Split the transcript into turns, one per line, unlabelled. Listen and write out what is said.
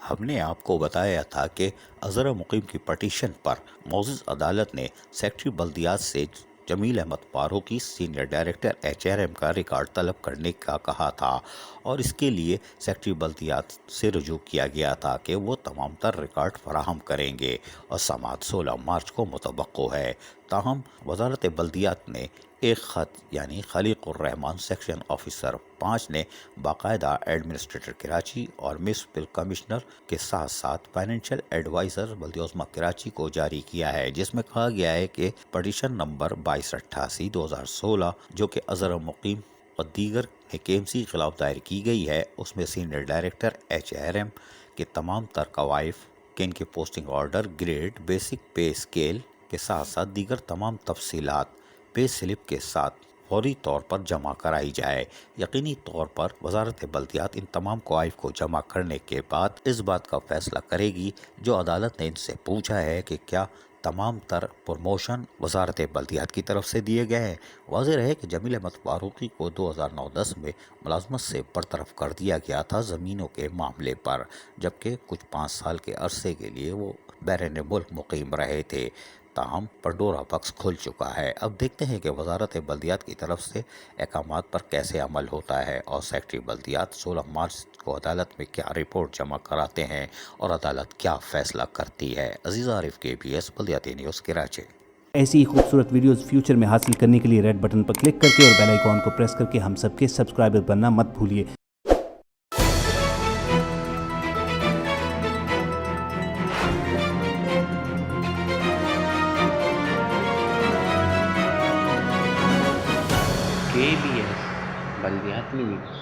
ہم نے آپ کو بتایا تھا کہ اظہر مقیم کی پٹیشن پر معزز عدالت نے سیکٹری بلدیات سے Jameel Ahmed Farooqui senior director HRM کا ریکارڈ طلب کرنے کا کہا تھا، اور اس کے لیے سیکٹری بلدیات سے رجوع کیا گیا تھا کہ وہ تمام تر ریکارڈ فراہم کریں گے، اور سماعت 16 مارچ کو متوقع ہے۔ تاہم وزارت بلدیات نے ایک خط یعنی خلیق الرحمان سیکشن آفیسر 5 نے باقاعدہ ایڈمنسٹریٹر کراچی اور میونسپل کمشنر کے ساتھ ساتھ فائنینشیل ایڈوائزر بلدیہ عظمیٰ کراچی کو جاری کیا ہے، جس میں کہا گیا ہے کہ پٹیشن نمبر 2288/2016 جو کہ اظہر مقیم اور دیگر KMC کے خلاف دائر کی گئی ہے، اس میں سینئر ڈائریکٹر HRM کے تمام تر کوائف کہ ان کے posting order, grade, basic pay scale کے ساتھ ساتھ دیگر تمام تفصیلات پے سلپ کے ساتھ فوری طور پر جمع کرائی جائے۔ یقینی طور پر وزارت بلدیات ان تمام کوائف کو جمع کرنے کے بعد اس بات کا فیصلہ کرے گی جو عدالت نے ان سے پوچھا ہے کہ کیا تمام تر پروموشن وزارت بلدیات کی طرف سے دیے گئے ہیں۔ واضح رہے کہ جمیل احمد فاروقی کو 2009-10 میں ملازمت سے برطرف کر دیا گیا تھا زمینوں کے معاملے پر، جبکہ کچھ 5 سال کے عرصے کے لیے وہ بیرون ملک مقیم رہے تھے۔ تاہم پنڈورا باکس کھل چکا ہے۔ اب دیکھتے ہیں کہ وزارت بلدیات کی طرف سے احکامات پر کیسے عمل ہوتا ہے، اور سیکٹری بلدیات 16 مارچ کو عدالت میں کیا رپورٹ جمع کراتے ہیں اور عدالت کیا فیصلہ کرتی ہے۔ عزیز عارف KBS بلدیاتی نیوز کراچی۔
ایسی ہی خوبصورت ویڈیوز فیوچر میں حاصل کرنے کے لیے ریڈ بٹن پر کلک کر کے اور بیل آئیکن کو پریس کر کے ہم سب کے سبسکرائبر بننا مت بھولیے۔
KBS بلدیاتی نیوز۔